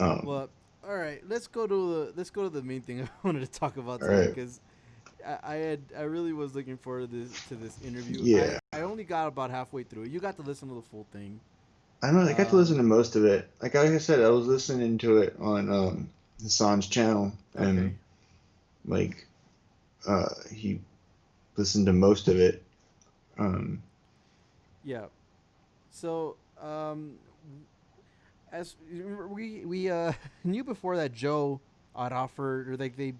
Well, all right. Let's go to the main thing I wanted to talk about All today right. because I really was looking forward to this interview. Yeah. I only got about halfway through. You got to listen to the full thing. I don't know. I got to listen Um. to most of it. Like I said, I was listening to it on Hassan's channel, and Okay. like he listened to most of it. Um, Yeah. So as we knew before that Joe had offered or they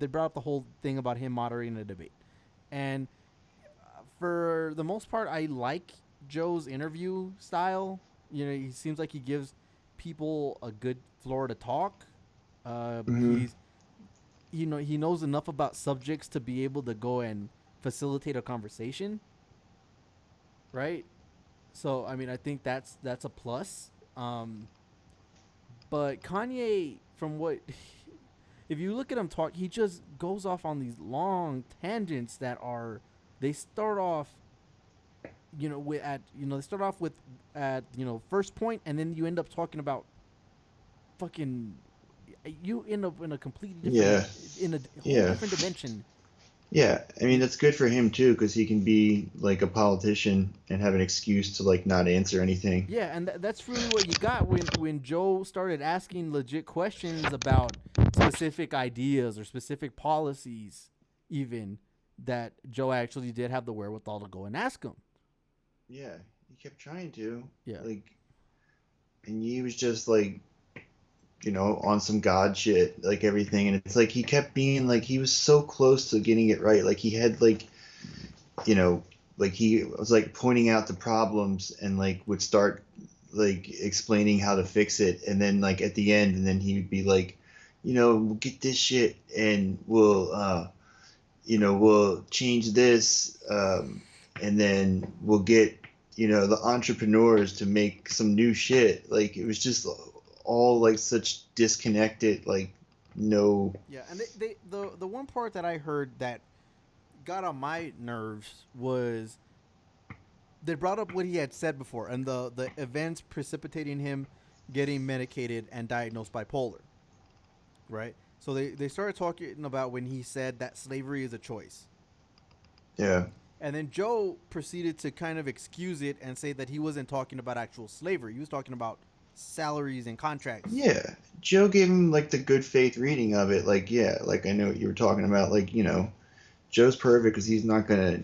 brought up the whole thing about him moderating a debate, and for the most part, I like Joe's interview style. You know, he seems like he gives people a good floor to talk. mhm. He's he knows enough about subjects to be able to go and facilitate a conversation, right? So I mean, I think that's a plus. But Kanye, from what if you look at him talk, he just goes off on these long tangents that are they start off with at they start off with at first point, and then you end up talking about fucking you end up in a completely different Yeah. in a whole Yeah. different dimension. Yeah. I mean, It, that's good for him too, because he can be like a politician and have an excuse to like not answer anything. yeah, and that's really what you got when Joe started asking legit questions about specific ideas or specific policies, even that Joe actually did have the wherewithal to go and ask him. Yeah. He kept trying to Yeah, like, and he was just like on some god shit, like everything. And it's like he kept being like he was so close to getting it right. Like he had you know, like he was like pointing out the problems and like would start like explaining how to fix it. And then like at the end, and then he would be like, we'll get this shit and we'll change this. And then we'll get, the entrepreneurs to make some new shit. Like it was just all like such disconnected, like no. yeah, and the one part that I heard that got on my nerves was they brought up what he had said before and the events precipitating him getting medicated and diagnosed bipolar, right? So they started talking about when he said that slavery is a choice. Yeah. And then Joe proceeded to kind of excuse it and say that he wasn't talking about actual slavery. He was talking about salaries and contracts. Yeah, Joe gave him like the good faith reading of it. Like, yeah, like I know what you were talking about. Like, Joe's perfect because he's not gonna,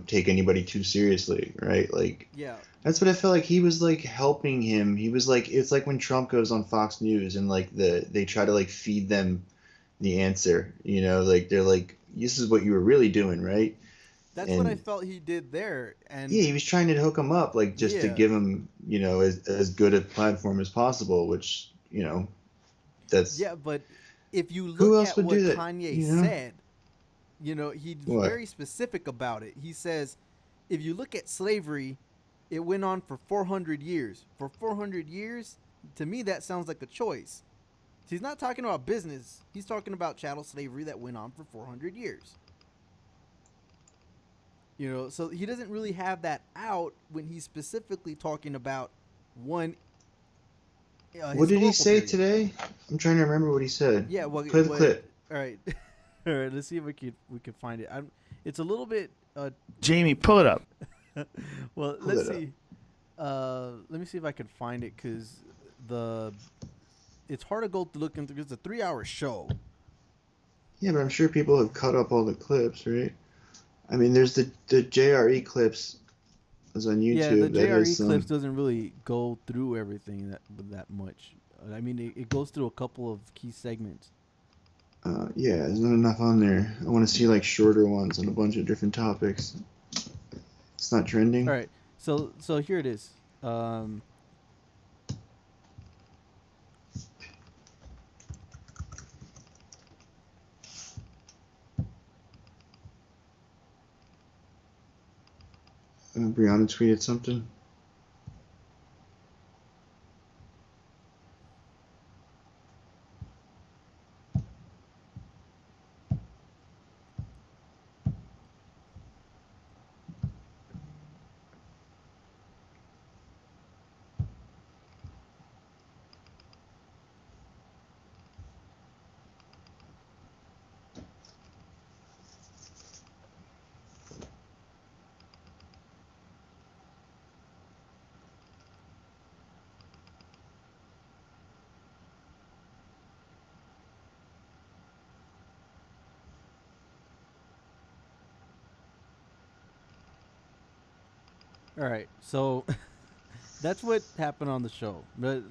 take anybody too seriously, right? Like, Yeah. that's what I felt like he was like helping him. He was like, it's like when Trump goes on Fox News and like they try to like feed them the answer, like they're like, this is what you were really doing, right? That's what I And felt he did there. yeah, And he was trying to hook him up, like just to yeah. give him, as good a platform as possible, which, that's Yeah, but if you who look else at would do what that, Kanye said, he's What? very specific about it. He says, if you look at slavery, it went on for 400 years. For 400 years, to me, that sounds like a choice. So he's not talking about business. He's talking about chattel slavery that went on for 400 years. So he doesn't really have that out when he's specifically talking about one What did he historical say period. today? I'm trying to remember what he said. Yeah, Play the what? clip. All right, all right. Let's see if we can find it. It's a little bit. Jamie, pull it up. Well, Pull let's that up. see. Let me see if I can find it because the it's hard to go to look into. It's a 3 hour show. Yeah, but I'm sure people have cut up all the clips, right? I mean, there's the JRE clips is on Yeah, the YouTube that has JRE clips some. doesn't really go through everything that much. I mean, it goes through a couple of key segments. Yeah, there's not enough on there. I want to see like shorter ones on a bunch of different topics. It's not All trending. right, so here it is. Brianna tweeted something. All right, so that's what happened on the show. But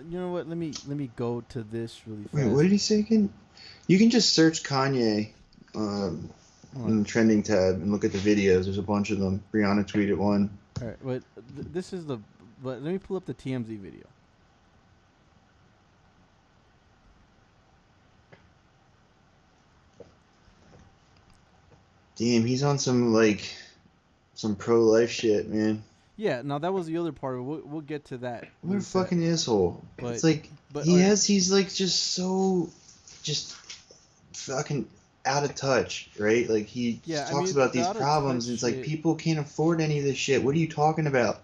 you know what? Let me go to this really Wait, what fast. did he say again? You can just search Kanye Hold on. in the trending tab and look at the videos. There's a bunch of them. Brianna tweeted one. All right, but this is the. But let me pull up the TMZ video. Damn, he's on some pro-life shit, man. Yeah, now that was the other part. We'll get to that. What a really fast. fucking asshole. But- It's like but, he alright. has he's like just fucking out of touch, right? Like he Yeah, I talks mean, about the these out of problems touch and it's like shit- people can't afford any of this shit. What are you talking about?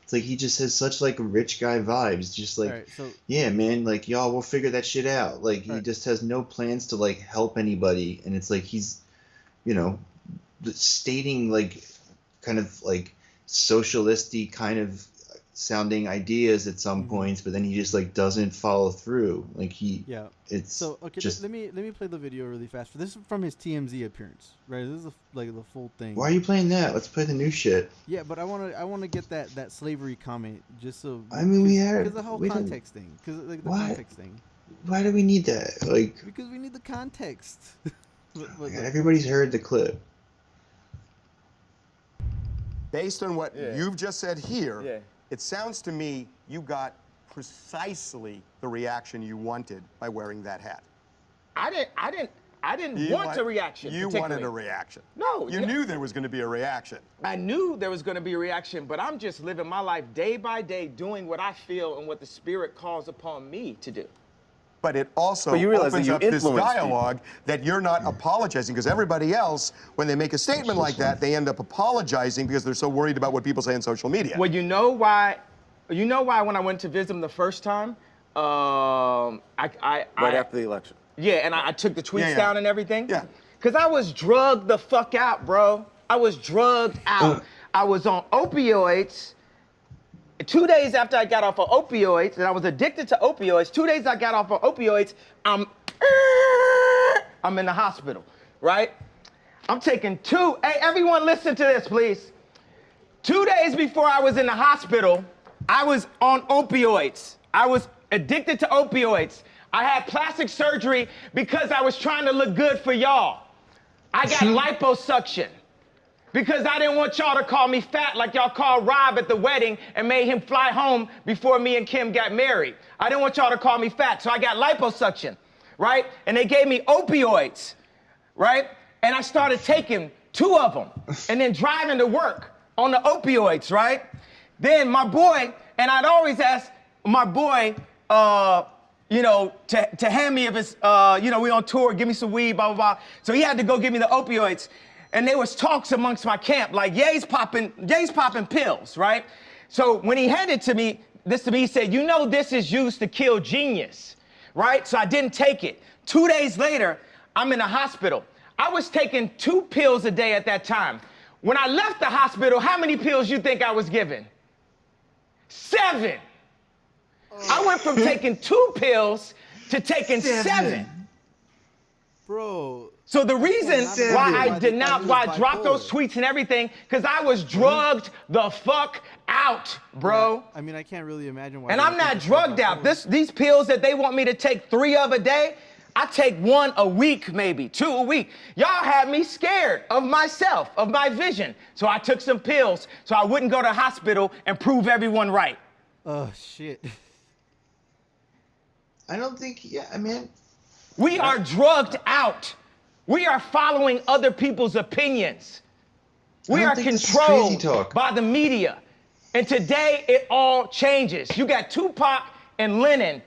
It's like he just has such like rich guy vibes. Just like, All right, so yeah, man, like y'all we'll figure that shit out. Like he Alright. just has no plans to like help anybody and it's like he's, you know, stating like kind of like socialisty kind of sounding ideas at some Mhm. points, but then he just like doesn't follow through. Like yeah. it's So okay, just let me play the video really fast. This is from his TMZ appearance, right? This is like the full thing. why are you playing that? Let's play the new shit. Yeah, but I wanna get that slavery comment just so. I mean, we had- because the whole we didn't- context thing, because like the What? context thing, Why do we need that? Like because we need the context. But everybody's heard the clip. Based on what you've just said here, Yeah. it sounds to me you got precisely the reaction you wanted by wearing that hat. I didn't You want a reaction. You wanted particularly. a reaction. No, You no. knew there was going to be a reaction. I knew there was going to be a reaction, but I'm just living my life day by day, doing what I feel and what the Spirit calls upon me to do. But it also But you realize that opens you up this influence dialogue that you're not apologizing because everybody else, when they make a statement like that, they end up apologizing because they're so worried about what people say on social media. Well, you know why? You know why when I went to visit him the first time, Right after the election. Yeah, and I took the tweets Yeah, yeah. down and everything. Yeah. Cause I was drugged the fuck out, bro. I was drugged out. I was on opioids. 2 days after I got off of opioids, and I was addicted to opioids. 2 days I got off of opioids, I'm in the hospital, right? I'm taking two. Hey, everyone, listen to this, please. 2 days before I was in the hospital, I was on opioids. I was addicted to opioids. I had plastic surgery because I was trying to look good for y'all. I got liposuction because I didn't want y'all to call me fat like y'all called Rob at the wedding and made him fly home before me and Kim got married. I didn't want y'all to call me fat, so I got liposuction, right? And they gave me opioids, right? And I started taking 2 of them and then driving to work on the opioids, right? Then my boy, and I'd always ask my boy, to hand me if it's, we on tour, give me some weed, blah, blah, blah. So he had to go give me the opioids. And there was talks amongst my camp, like, Ye's popping pills, right? So when he handed this to me, he said, you know this is used to kill genius, right? So I didn't take it. 2 days later, I'm in the hospital. I was taking 2 pills a day at that time. When I left the hospital, how many pills you think I was given? 7. I went from taking 2 pills to taking 7. bro, So the reason not why believe I denounced, why I dropped bipolar. those tweets and everything, because I was drugged the fuck out, bro. I mean, I can't really imagine why. And they I'm would think not it's drugged out. bipolar. These pills that they want me to take 3 of a day, I take 1 a week, maybe 2 a week. Y'all had me scared of myself, of my vision. So I took some pills so I wouldn't go to hospital and prove everyone right. Oh shit. I don't think I mean We are drugged out. We are following other people's opinions. We I don't are think this is controlled crazy talk. by the media. And today it all changes. You got Tupac and Lennon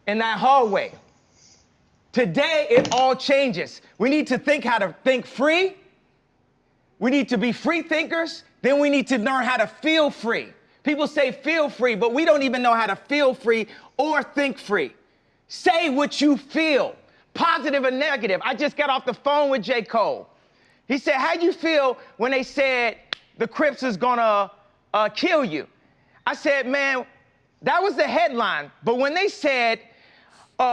in that hallway. Today it all changes. We need to think how to think free. We need to be free thinkers. Then we need to learn how to feel free. People say feel free, but we don't even know how to feel free or think free. Say what you feel, positive or negative. I just got off the phone with J. Cole. He said, how'd you feel when they said the Crips is gonna kill you? I said, man, that was the headline. But when they said they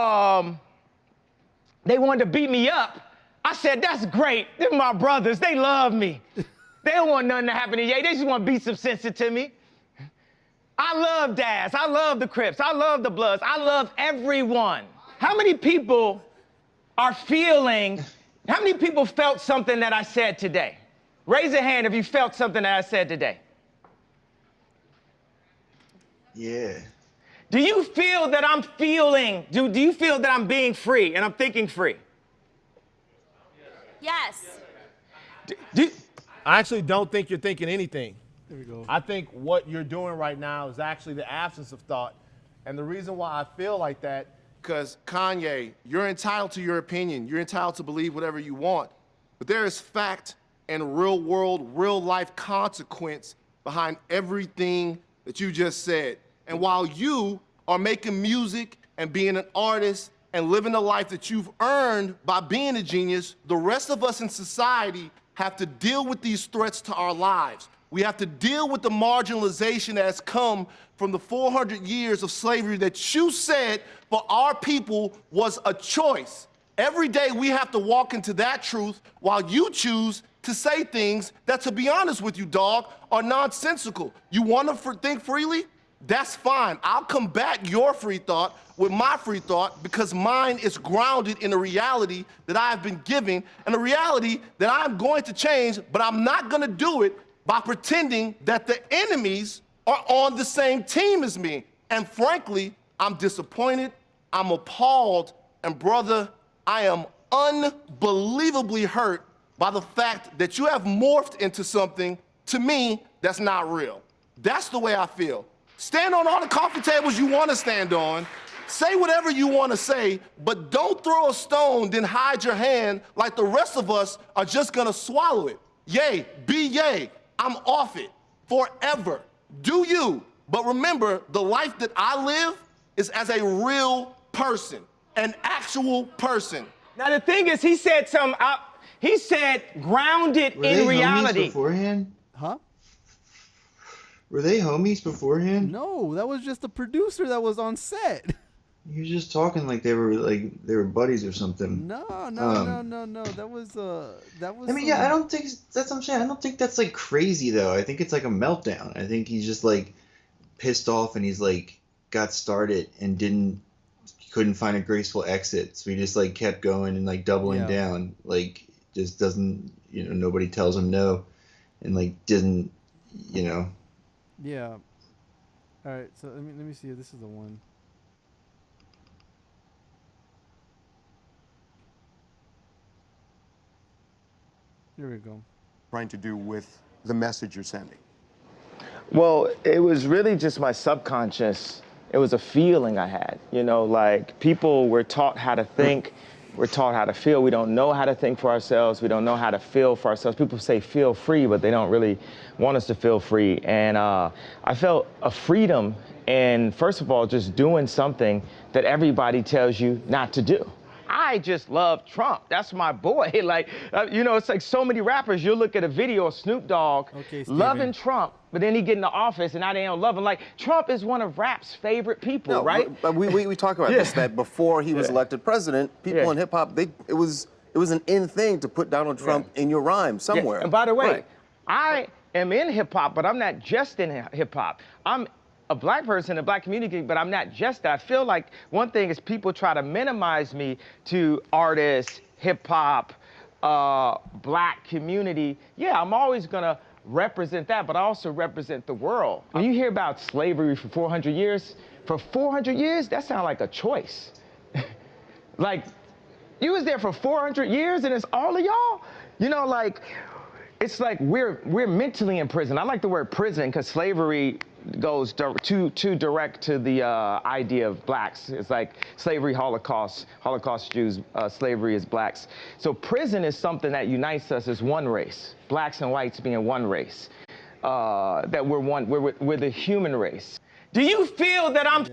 wanted to beat me up, I said, that's great. They're my brothers. They love me. They don't want nothing to happen to Ye. They just want to be some sense to me. I love Daz. I love the Crips. I love the Bloods. I love everyone. How many people are feeling, how many people felt something that I said today? Raise a hand if you felt something that I said today. Yeah. Do you feel that I'm feeling, do you feel that I'm being free and I'm thinking free? Yes. I actually don't think you're thinking anything. There we go. I think what you're doing right now is actually the absence of thought. And the reason why I feel like that, because Kanye, you're entitled to your opinion. You're entitled to believe whatever you want. But there is fact and real world, real life consequence behind everything that you just said. And while you are making music and being an artist and living the life that you've earned by being a genius, the rest of us in society have to deal with these threats to our lives. We have to deal with the marginalization that has come from the 400 years of slavery that you said for our people was a choice. Every day we have to walk into that truth while you choose to say things that, to be honest with you, dog, are nonsensical. You want to think freely? That's fine. I'll combat your free thought with my free thought because mine is grounded in a reality that I have been given and a reality that I'm going to change, but I'm not going to do it by pretending that the enemies are on the same team as me. And frankly, I'm disappointed, I'm appalled, and brother, I am unbelievably hurt by the fact that you have morphed into something, to me, that's not real. That's the way I feel. Stand on all the coffee tables you want to stand on, say whatever you want to say, but don't throw a stone, then hide your hand like the rest of us are just gonna swallow it. Yay, be yay, I'm off it, forever. Do you, but remember, the life that I live is as a real person, an actual person. Now the thing is, he said something, he said grounded Were in they reality. homies beforehand? Huh? Were they homies beforehand? No, that was just the producer that was on set. You were just talking like they were buddies or something. No. That was I mean, yeah, I don't think that's what I'm saying. I don't think that's like crazy though. I think it's like a meltdown. I think he's just like pissed off and he's like got started and couldn't find a graceful exit. So he just like kept going and like doubling down. Like just doesn't, nobody tells him no, and like didn't, Yeah. All right. So let me see if this is the one. Here we go. Trying to do with the message you're sending? Well, it was really just my subconscious. It was a feeling I had, like people were taught how to think, we're taught how to feel. We don't know how to think for ourselves. We don't know how to feel for ourselves. People say feel free, but they don't really want us to feel free. And I felt a freedom in, first of all, just doing something that everybody tells you not to do. I just love Trump. That's my boy. Like, it's like so many rappers. You'll look at a video of Snoop Dogg loving Trump, but then he get in the office and now they don't love him. Like, Trump is one of rap's favorite people, right? But we talk about this, that before he was elected president, people in hip hop, it was an in thing to put Donald Trump in your rhyme somewhere. And by the way, I am in hip hop, but I'm not just in hip hop. I'm a black person in the black community, but I'm not just that. I feel like one thing is people try to minimize me to artists, hip hop, black community. Yeah, I'm always gonna represent that, but I also represent the world. When you hear about slavery for 400 years, that sounds like a choice. Like, you was there for 400 years and it's all of y'all? It's like we're mentally in prison. I like the word prison because slavery goes too direct to the idea of blacks. It's like slavery, Holocaust Jews, slavery is blacks. So prison is something that unites us as one race, blacks and whites being one race. That we're the human race. Do you feel that I'm